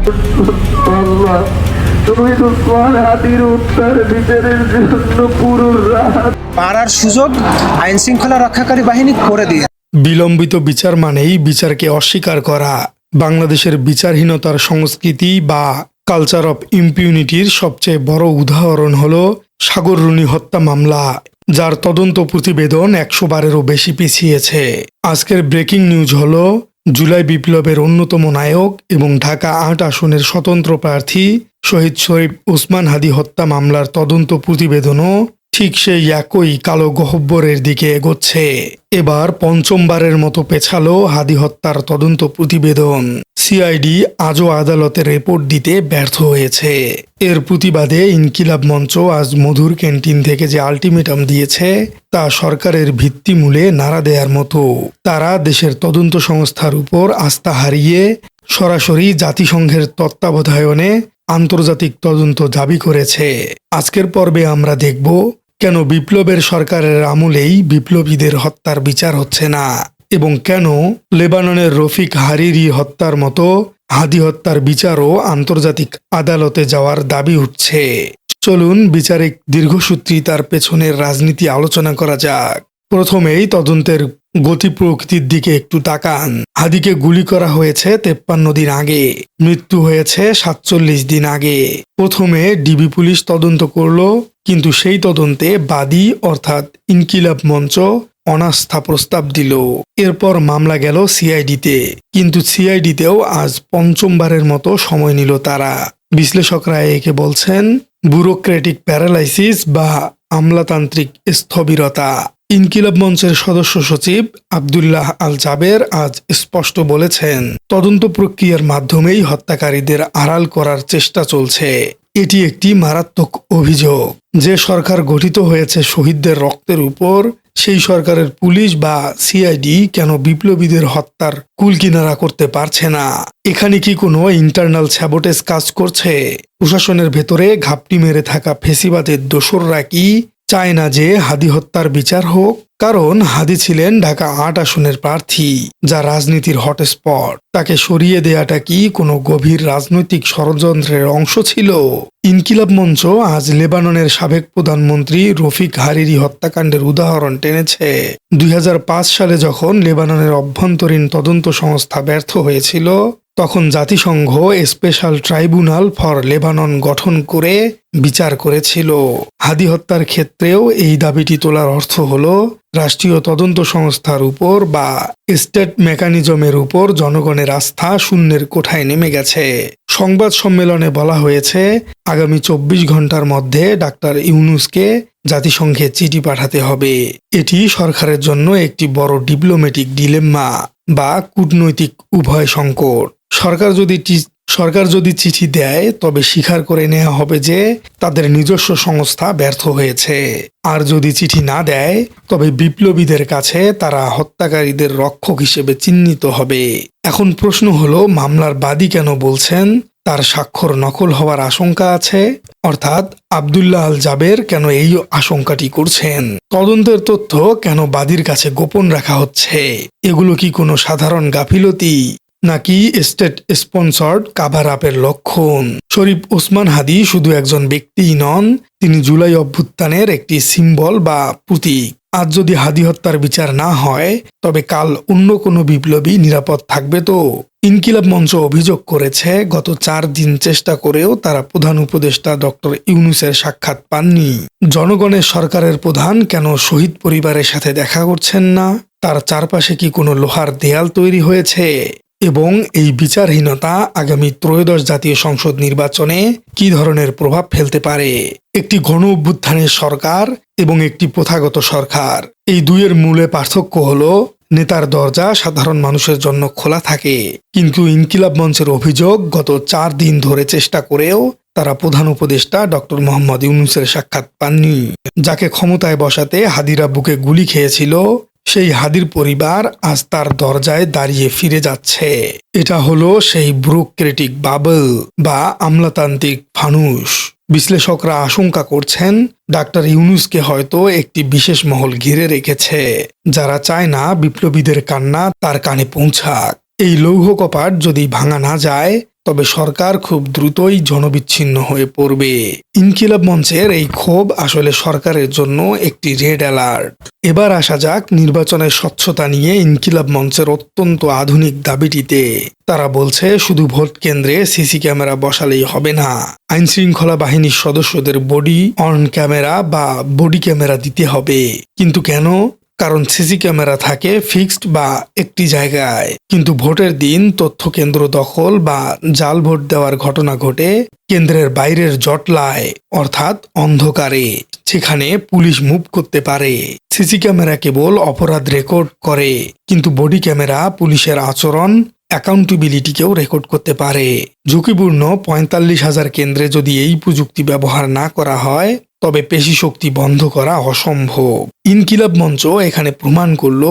আল্লাহ, তুমি উসমান হাদির উদ্ধার বিচারের জন্য পুরো রাত পাড়ার সুযোগ আইন শৃঙ্খলা রক্ষাকারী বাহিনী করে দিয়ে। বিলম্বিত বিচার মানেই বিচারকে অস্বীকার করা। বাংলাদেশের বিচারহীনতার সংস্কৃতি বা কালচার অফ ইম্পিউনিটির সবচেয়ে বড় উদাহরণ হল সাগর রুনি হত্যা মামলা, যার তদন্ত প্রতিবেদন 100 বারেরও বেশি পিছিয়েছে। আজকের ব্রেকিং নিউজ হল জুলাই বিপ্লবের অন্যতম নায়ক এবং ঢাকা ৮ আসনের স্বতন্ত্র প্রার্থী শহীদ শরীফ ওসমান হাদি হত্যা মামলার তদন্ত প্রতিবেদনও ঠিক সেই একই কালো গহ্বরের দিকে এগোচ্ছে। এবার পঞ্চমবারের মতো পেছালো হাদি হত্যার তদন্ত প্রতিবেদন। সিআইডি আজও আদালতে রিপোর্ট দিতে ব্যর্থ হয়েছে। এর প্রতিবাদে ইনকিলাব মঞ্চ আজ মধুর ক্যান্টিন থেকে যে আলটিমেটাম দিয়েছে তা সরকারের ভিত্তিমূলে নাড়া দেওয়ার মতো। তারা দেশের তদন্ত সংস্থার উপর আস্থা হারিয়ে সরাসরি জাতিসংঘের তত্ত্বাবধায়নে আন্তর্জাতিক তদন্ত দাবি করেছে। আজকের পর্বে আমরা দেখব কেন বিপ্লবের সরকারের আমলেই বিপ্লবীদের হত্যার বিচার হচ্ছে না এবং কেন লেবাননের রফিক হারিরি হত্যার মতো হাদি হত্যার বিচারও আন্তর্জাতিক আদালতে যাওয়ার দাবি উঠছে। চলুন বিচারিক দীর্ঘসূত্রিতার পেছনের রাজনীতি আলোচনা করা যাক। প্রথমেই তদন্তের গতি প্রকৃতির দিকে একটু তাকান। হাদিকে গুলি করা হয়েছে 53 দিন আগে, মৃত্যু হয়েছে 47 দিন আগে। প্রথমে ডিবি পুলিশ তদন্ত করলো, কিন্তু সেই তদন্তে বাদী অর্থাৎ ইনকিলাব মঞ্চ অনাস্থা প্রস্তাব দিল। এরপর মামলা গেল সিআইডিতে, কিন্তু সিআইডিতেও আজ পঞ্চমবারের মতো সময় নিল তারা। বিশ্লেষকরা একে বলছেন ব্যুরোক্রেটিক প্যারালাইসিস বা আমলাতান্ত্রিক স্থবিরতা। ইনকিলাব মঞ্চের সদস্য সচিব আব্দুল্লাহ আল জাবের আজ স্পষ্ট বলেছেন, তদন্ত প্রক্রিয়ার মাধ্যমেই হত্যাকারীদের আড়াল করার চেষ্টা চলছে। এটি একটি মারাত্মক অভিযোগ। যে সরকার গঠিত হয়েছে শহীদদের রক্তের উপর, সেই সরকারের পুলিশ বা সিআইডি কেন বিপ্লবীদের হত্যার কুলকিনারা করতে পারছে না? এখানে কি কোনো ইন্টারনাল স্যাবোটেজ কাজ করছে? প্রশাসনের ভেতরে ঘাপটি মেরে থাকা ফেসিবাদের দোসররা কি চায় না যে হাদি হত্যার বিচার হোক? কারণ হাদি ছিলেন ঢাকা ৮ আসনের প্রার্থী, যা রাজনীতির হটস্পট। তাকে সরিয়ে দেয়াটা কি কোনো গভীর রাজনৈতিক ষড়যন্ত্রের অংশ ছিল? ইনকিলাব মঞ্চ আজ লেবাননের সাবেক প্রধানমন্ত্রী রফিক হারিরি হত্যাকাণ্ডের উদাহরণ টেনেছে। 2005 সালে যখন লেবাননের অভ্যন্তরীণ তদন্ত সংস্থা ব্যর্থ হয়েছিল, তখন জাতিসংঘ স্পেশাল ট্রাইব্যুনাল ফর লেবানন গঠন করে বিচার করেছিল। হাদি হত্যার ক্ষেত্রেও এই দাবিটি তোলার অর্থ হল রাষ্ট্রীয় তদন্ত সংস্থার উপর বা স্টেট মেকানিজমের উপর জনগণের আস্থা শূন্যের কোঠায় নেমে গেছে। সংবাদ সম্মেলনে বলা হয়েছে, আগামী 24 ঘন্টার মধ্যে ডাক্তার ইউনূসকে জাতিসংঘে চিঠি পাঠাতে হবে। এটি সরকারের জন্য একটি বড় ডিপ্লোম্যাটিক ডিলেম্মা বা কূটনৈতিক উভয় সংকট। সরকার যদি চিঠি দেয়, তবে স্বীকার করে নেওয়া হবে যে তাদের নিজস্ব সংস্থা ব্যর্থ হয়েছে। আর যদি চিঠি না দেয়, তবে বিপ্লবীদের কাছে তারা হত্যাকারীদের রক্ষক হিসেবে চিহ্নিত হবে। এখন প্রশ্ন হলো, মামলার বাদী কেন বলছেন তার স্বাক্ষর নকল হওয়ার আশঙ্কা আছে? অর্থাৎ আব্দুল্লাহ আল জাবের কেন এই আশঙ্কাটি করছেন? তদন্তের তথ্য কেন বাদীর কাছে গোপন রাখা হচ্ছে? এগুলো কি কোনো সাধারণ গাফিলতি, নাকি স্টেট স্পন্সর্ড কাভার আপের লক্ষণ? শরীফ ওসমান হাদি শুধু একজন ব্যক্তিই নন, তিনি জুলাই অভ্যুত্থানের একটি সিম্বল বা প্রতীক। আজ যদি হাদি হত্যার বিচার না হয়, তবে কাল অন্য কোনো বিপ্লবী নিরাপদ থাকবে তো? ইনকিলাব মঞ্চ অভিযোগ করেছে, গত 4 দিন চেষ্টা করেও তারা প্রধান উপদেষ্টা ডক্টর ইউনূসের সাক্ষাৎ পাননি। জনগণের সরকারের প্রধান কেন শহীদ পরিবারের সাথে দেখা করছেন না? তার চারপাশে কি কোনো লোহার দেয়াল তৈরি হয়েছে? এবং এই বিচারহীনতা আগামী ত্রয়োদশ জাতীয় সংসদ নির্বাচনে কি ধরনের প্রভাব ফেলতে পারে? একটি গণ অভ্যুত্থানের সরকার এবং একটি প্রথাগত সরকার, এই দুইয়ের মূলে পার্থক্য হলো নেতার দরজা সাধারণ মানুষের জন্য খোলা থাকে, কিন্তু ইনকিলাব মঞ্চের অভিযোগ, গত 4 দিন ধরে চেষ্টা করেও তারা প্রধান উপদেষ্টা ডক্টর মোহাম্মদ ইউনূসের সাক্ষাৎ পাননি। যাকে ক্ষমতায় বসাতে হাদিরা বুকে গুলি খেয়েছিল, সেই হাদির পরিবার আজ তার দরজায় দাঁড়িয়ে ফিরে যাচ্ছে। এটা হলো সেই ব্যুরোক্রেটিক বাবল বা আমলাতান্ত্রিক ফানুস। বিশ্লেষকরা আশঙ্কা করছেন, ডাক্তার ইউনূসকে হয়তো একটি বিশেষ মহল ঘিরে রেখেছে, যারা চায় না বিপ্লবীদের কান্না তার কানে পৌঁছাক। এই লৌহ কপাট যদি ভাঙা না যায়, তবে সরকার খুব দ্রুতই জনবিচ্ছিন্ন হয়ে পড়বে। ইনকিলাব মঞ্চের এই ক্ষোভ আসলে সরকারের জন্য একটি রেড অ্যালার্ট। এবার আসা যাক নির্বাচনের স্বচ্ছতা নিয়ে ইনকিলাব মঞ্চের অত্যন্ত আধুনিক দাবিটিতে। তারা বলছে শুধু ভোট কেন্দ্রে সিসি ক্যামেরা বসালেই হবে না, আইন শৃঙ্খলা বাহিনীর সদস্যদের বডি অন ক্যামেরা বা বডি ক্যামেরা দিতে হবে। কিন্তু কেন? কারণ সিসি ক্যামেরা থাকে ফিক্সড বা একটি জায়গায়, কিন্তু ভোটের দিন তথ্য কেন্দ্র দখল বা জাল ভোট দেওয়ার ঘটনা ঘটে কেন্দ্রের বাইরের জটলায়, অর্থাৎ অন্ধকারে, যেখানে পুলিশ মুভ করতে পারে। সিসি ক্যামেরা কেবল অপরাধ রেকর্ড করে, কিন্তু বডি ক্যামেরা পুলিশের আচরণ, অ্যাকাউন্টেবিলিটিকেও রেকর্ড করতে পারে। ঝুঁকিপূর্ণ ৪৫,০০০ কেন্দ্রে যদি এই প্রযুক্তি ব্যবহার না করা হয় তবে পেশি শক্তি বন্ধ করা অসম্ভব। ইনকিলাব মঞ্চ এখানে প্রমাণ করল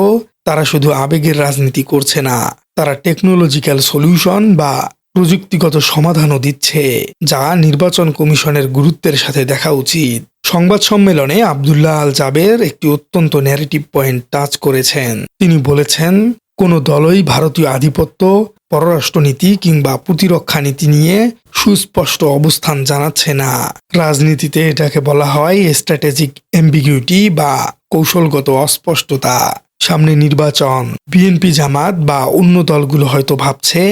তারা শুধু আবেগের রাজনীতি করছে না, তারা টেকনোলজিক্যাল সলিউশন বা প্রযুক্তিগত সমাধানও দিচ্ছে, যা নির্বাচন কমিশনের গুরুত্বের সাথে দেখা উচিত। সংবাদ সম্মেলনে আব্দুল্লাহ আল জাবের একটি অত্যন্ত ন্যারেটিভ পয়েন্ট টাচ করেছেন। তিনি বলেছেন, কোনো দলই ভারতীয় আধিপত্য, পররাষ্ট্রনীতি কিংবা প্রতিরক্ষা নীতি নিয়ে সুস্পষ্ট অবস্থান জানাচ্ছে না। রাজনীতিতে এটাকে বলা হয় স্ট্র্যাটেজিক অ্যাম্বিগুইটি বা কৌশলগত অস্পষ্টতা। সামনে নির্বাচন, বিএনপি, জামাত বা অন্য দলগুলো হয়তো ভাবছে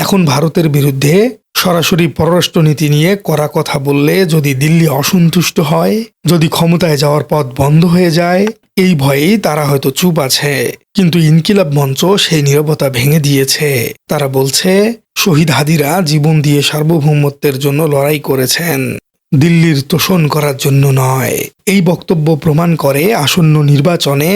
এখন ভারতের বিরুদ্ধে সরাসরি পররাষ্ট্রনীতি নিয়ে কড়া কথা বললে যদি দিল্লি অসন্তুষ্ট হয়, যদি ক্ষমতায় যাওয়ার পথ বন্ধ হয়ে যায়, এই ভয়েই তারা হয়তো চুপ আছে। কিন্তু ইনকিলাব মঞ্চ সেই নীরবতা ভেঙে দিয়েছে। তারা বলছে শহীদ হাদিরা জীবন দিয়ে সার্বভৌমত্বের জন্য লড়াই করেছেন, দিল্লির তোষণ করার জন্য নয়। এই বক্তব্য প্রমাণ করে আসন্ন নির্বাচনে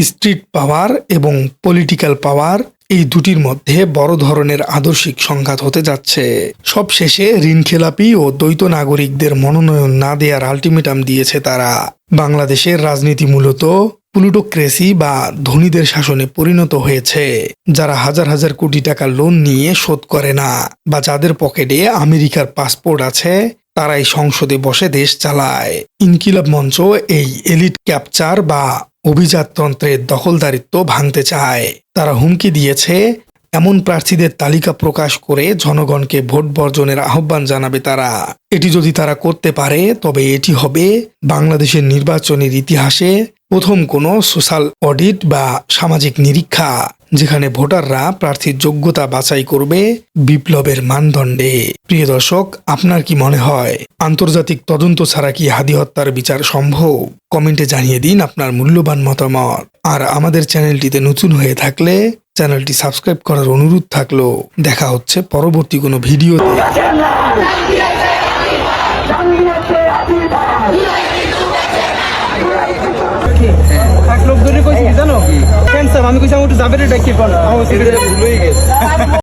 স্ট্রিট পাওয়ার এবং পলিটিক্যাল পাওয়ার এই দুটির মধ্যে বড় ধরনের আদর্শিক সংঘাত হতে যাচ্ছে। সবশেষে ঋণখেলাপি ও দ্বৈত নাগরিকদের মনোনয়ন না দেওয়ার আলটিমেটাম দিয়েছে তারা। বাংলাদেশের রাজনীতি মূলত প্লুটোক্রেসি বা ধনীদের শাসনে পরিণত হয়েছে, যারা হাজার হাজার কোটি টাকা লোন নিয়ে শোধ করে না বা যাদের পকেটে আমেরিকার পাসপোর্ট আছে, তারাই সংসদে বসে দেশ চালায়। ইনকিলাব মঞ্চ এই এলিট ক্যাপচার বা অভিজাততন্ত্রের দখলদারিত্ব ভাঙতে চায়। তারা হুমকি দিয়েছে এমন প্রার্থীদের তালিকা প্রকাশ করে জনগণকে ভোট বর্জনের আহ্বান জানাবে তারা। এটি যদি তারা করতে পারে তবে এটি হবে বাংলাদেশের নির্বাচনের ইতিহাসে প্রথম কোনো সোশ্যাল অডিট বা সামাজিক নিরীক্ষা, যেখানে ভোটাররা প্রার্থীর যোগ্যতা বাছাই করবে বিপ্লবের মানদণ্ডে। প্রিয় দর্শক, আপনার কি মনে হয় আন্তর্জাতিক তদন্ত ছাড়া কি হাদি হত্যার বিচার সম্ভব? কমেন্টে জানিয়ে দিন আপনার মূল্যবান মতামত। আর আমাদের চ্যানেলটিতে নতুন হয়ে থাকলে চ্যানেলটি সাবস্ক্রাইব করার অনুরোধ থাকলো। দেখা হচ্ছে পরবর্তী কোনো ভিডিওতে। এক লোক ধরে কইছি জানো, ক্যান্সার আমি কইছি আমার একটু যাবে রে ডাকি কোন আমার